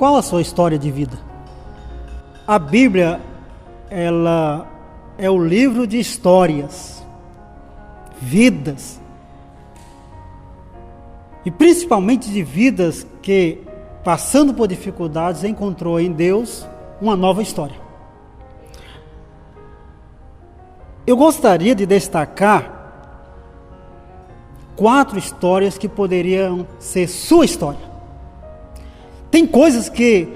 Qual a sua história de vida? A Bíblia, ela é o livro de histórias, vidas, e principalmente de vidas que, passando por dificuldades, encontrou em Deus uma nova história. Eu gostaria de destacar 4 histórias que poderiam ser sua história. Tem coisas que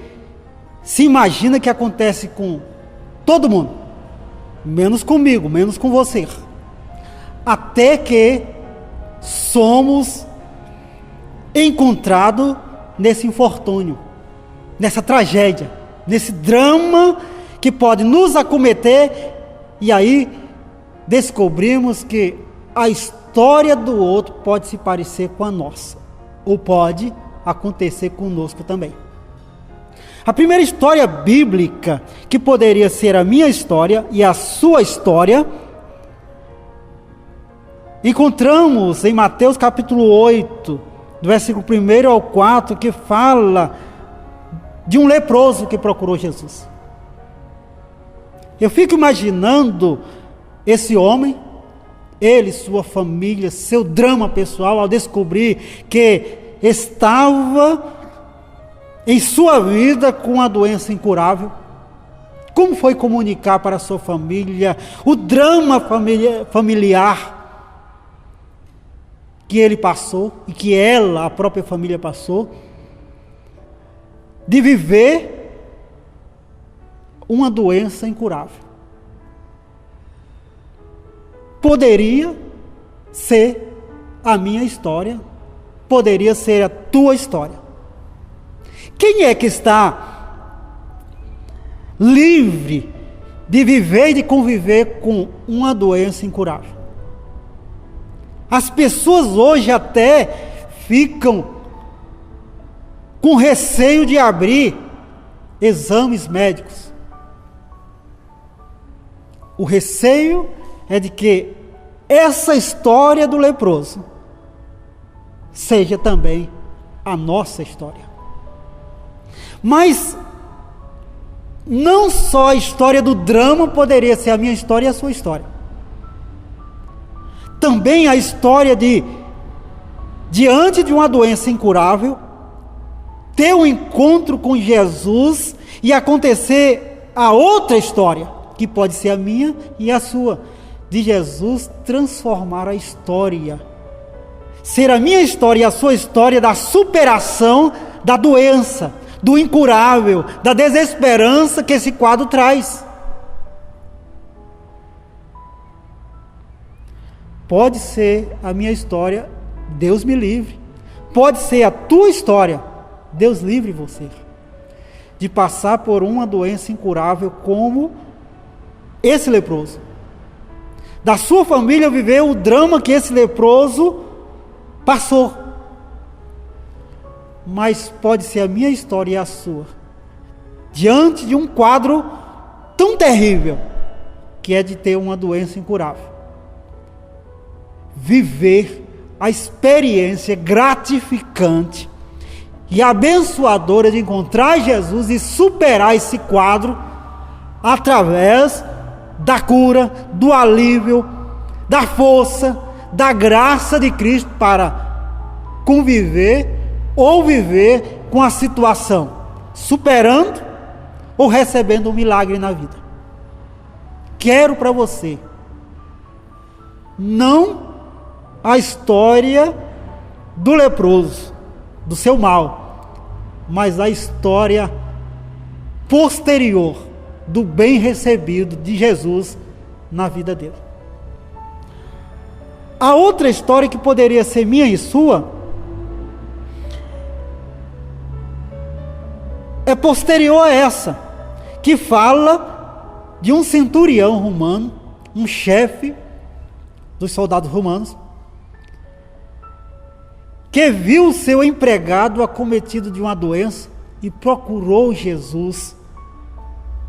se imagina que acontece com todo mundo, menos comigo, menos com você. Até que somos encontrados nesse infortúnio, nessa tragédia, nesse drama que pode nos acometer, e aí descobrimos que a história do outro pode se parecer com a nossa, ou pode acontecer conosco também. A primeira história bíblica que poderia ser a minha história e a sua história, encontramos em Mateus capítulo 8, do versículo 1 ao 4, que fala de um leproso que procurou Jesus. Eu fico imaginando esse homem, ele, sua família, seu drama pessoal, ao descobrir que estava em sua vida com uma doença incurável. Como foi comunicar para a sua família o drama familiar que ele passou e que ela, a própria família, passou, de viver uma doença incurável? Poderia ser a minha história, poderia ser a tua história. Quem é que está livre de viver e de conviver com uma doença incurável? As pessoas hoje até ficam com receio de abrir exames médicos. O receio é de que essa história do leproso seja também a nossa história. Mas não só a história do drama poderia ser a minha história e a sua história. Também a história de, diante de uma doença incurável, ter um encontro com Jesus e acontecer a outra história, que pode ser a minha e a sua, de Jesus transformar a história. Ser a minha história e a sua história da superação da doença, do incurável, da desesperança que esse quadro traz. Pode ser a minha história, Deus me livre. Pode ser a tua história, Deus livre você de passar por uma doença incurável como esse leproso. Da sua família viver o drama que esse leproso passou. Mas pode ser a minha história e a sua, diante de um quadro tão terrível, que é de ter uma doença incurável. Viver a experiência gratificante e abençoadora de encontrar Jesus e superar esse quadro através da cura, do alívio, da força, da graça de Cristo para conviver ou viver com a situação, superando ou recebendo um milagre na vida. Quero para você não a história do leproso, do seu mal, mas a história posterior do bem recebido de Jesus na vida dele. A outra história que poderia ser minha e sua é posterior a essa, que fala de um centurião romano, um chefe dos soldados romanos, que viu seu empregado acometido de uma doença e procurou Jesus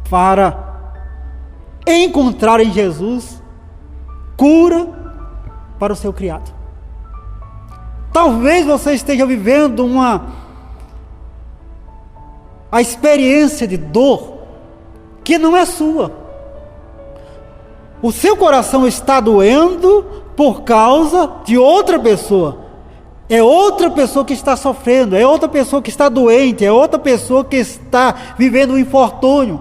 para encontrar em Jesus cura para o seu criado. Talvez você esteja vivendo a experiência de dor que não é sua. O seu coração está doendo por causa de outra pessoa. É outra pessoa que está sofrendo, é outra pessoa que está doente, é outra pessoa que está vivendo um infortúnio.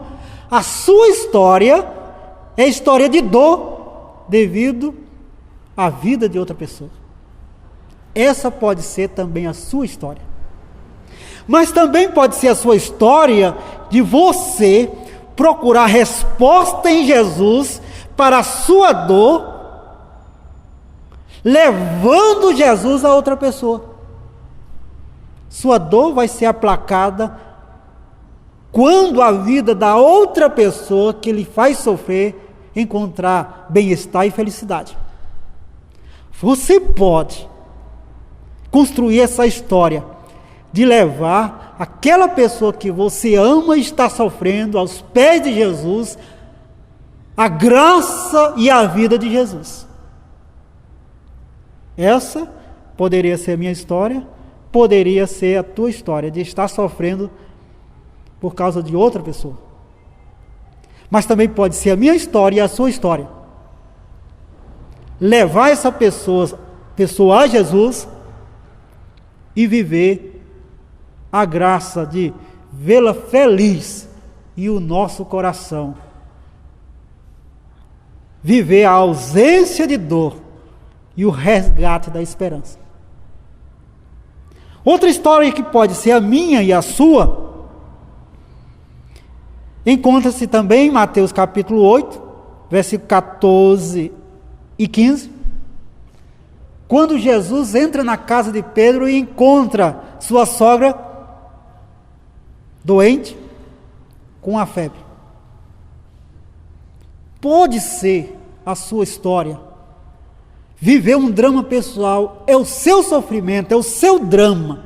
A sua história é história de dor devido à vida de outra pessoa. Essa pode ser também a sua história. Mas também pode ser a sua história de você procurar resposta em Jesus para a sua dor, levando Jesus a outra pessoa. Sua dor vai ser aplacada quando a vida da outra pessoa que lhe faz sofrer encontrar bem-estar e felicidade. Você pode construir essa história de levar aquela pessoa que você ama e está sofrendo aos pés de Jesus, a graça e a vida de Jesus. Essa poderia ser a minha história, poderia ser a tua história, de estar sofrendo por causa de outra pessoa. Mas também pode ser a minha história e a sua história. Levar essa pessoa a Jesus e viver a graça de vê-la feliz e o nosso coração viver a ausência de dor e o resgate da esperança. Outra história que pode ser a minha e a sua encontra-se também em Mateus capítulo 8, versículo 14 e 15, quando Jesus entra na casa de Pedro e encontra sua sogra doente com a febre. Pode ser a sua história. Viver um drama pessoal é o seu sofrimento, é o seu drama,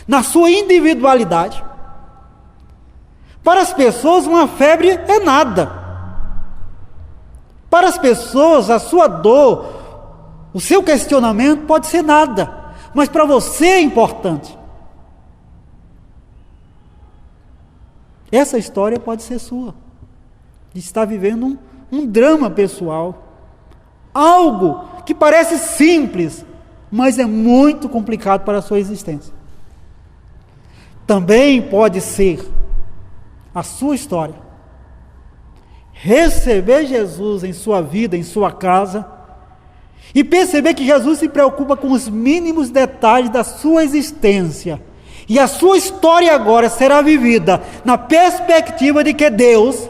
na sua individualidade. Para as pessoas, uma febre é nada. Para as pessoas, a sua dor, o seu questionamento pode ser nada, mas para você é importante. Essa história pode ser sua, de estar vivendo um drama pessoal, algo que parece simples, mas é muito complicado para a sua existência. Também pode ser a sua história, receber Jesus em sua vida, em sua casa, e perceber que Jesus se preocupa com os mínimos detalhes da sua existência, e a sua história agora será vivida na perspectiva de que Deus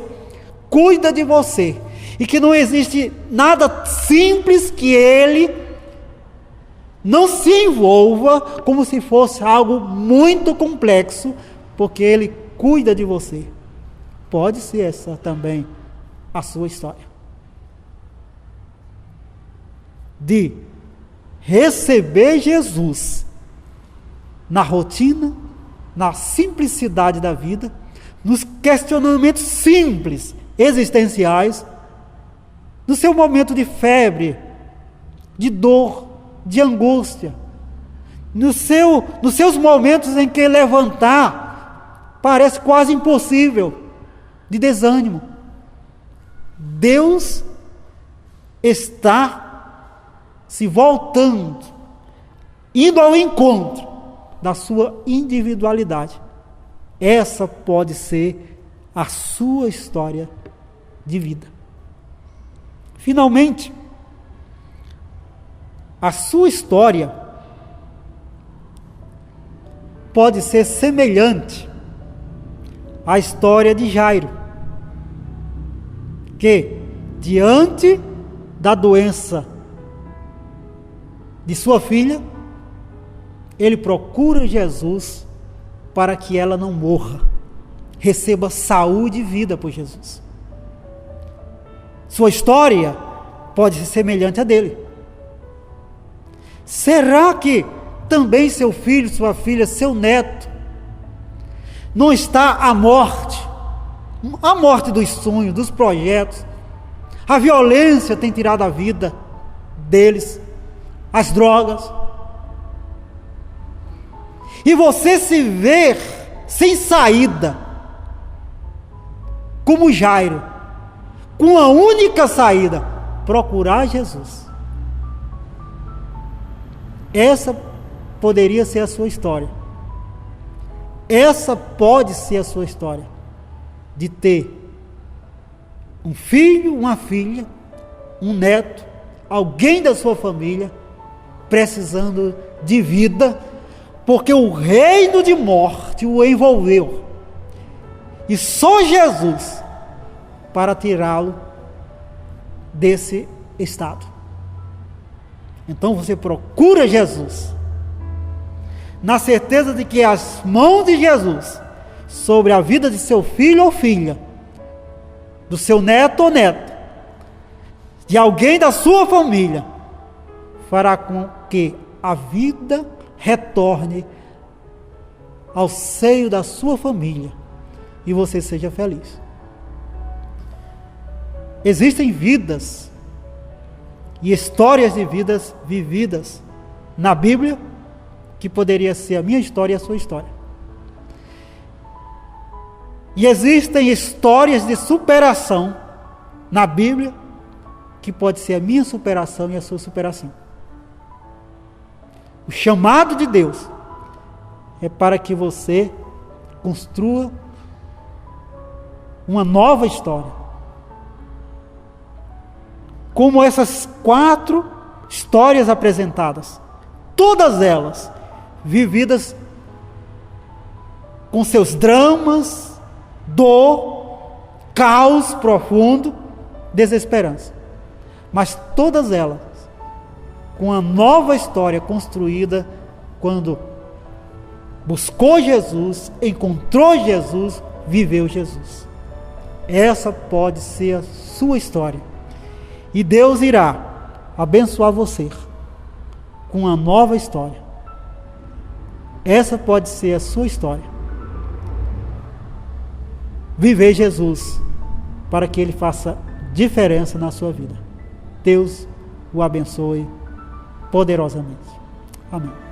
cuida de você, e que não existe nada simples que Ele não se envolva como se fosse algo muito complexo, porque Ele cuida de você. Pode ser essa também a sua história. De receber Jesus na rotina, na simplicidade da vida, nos questionamentos simples, existenciais, no seu momento de febre, de dor, de angústia, nos seus momentos em que levantar parece quase impossível, de desânimo. Deus está se voltando, indo ao encontro da sua individualidade. Essa pode ser a sua história de vida. Finalmente, a sua história pode ser semelhante à história de Jairo, que, diante da doença de sua filha, ele procura Jesus para que ela não morra, receba saúde e vida por Jesus. Sua história pode ser semelhante à dele. Será que também seu filho, sua filha, seu neto, não está à morte dos sonhos, dos projetos? A violência tem tirado a vida deles, as drogas. E você se vê sem saída, como Jairo, com a única saída: procurar Jesus. Essa poderia ser a sua história. Essa pode ser a sua história, de ter um filho, uma filha, um neto, alguém da sua família precisando de vida, porque o reino de morte o envolveu, e só Jesus para tirá-lo desse estado. Então você procura Jesus, na certeza de que as mãos de Jesus sobre a vida de seu filho ou filha, do seu neto ou neta, de alguém da sua família, fará com que a vida retorne ao seio da sua família e você seja feliz. Existem vidas e histórias de vidas vividas na Bíblia que poderia ser a minha história e a sua história. E existem histórias de superação na Bíblia que pode ser a minha superação e a sua superação. O chamado de Deus é para que você construa uma nova história. Como essas 4 histórias apresentadas, todas elas vividas com seus dramas, dor, caos profundo, desesperança. Mas todas elas com a nova história construída quando buscou Jesus, encontrou Jesus, viveu Jesus. Essa pode ser a sua história. E Deus irá abençoar você com uma nova história. Essa pode ser a sua história. Viver Jesus para que Ele faça diferença na sua vida. Deus o abençoe poderosamente. Amém.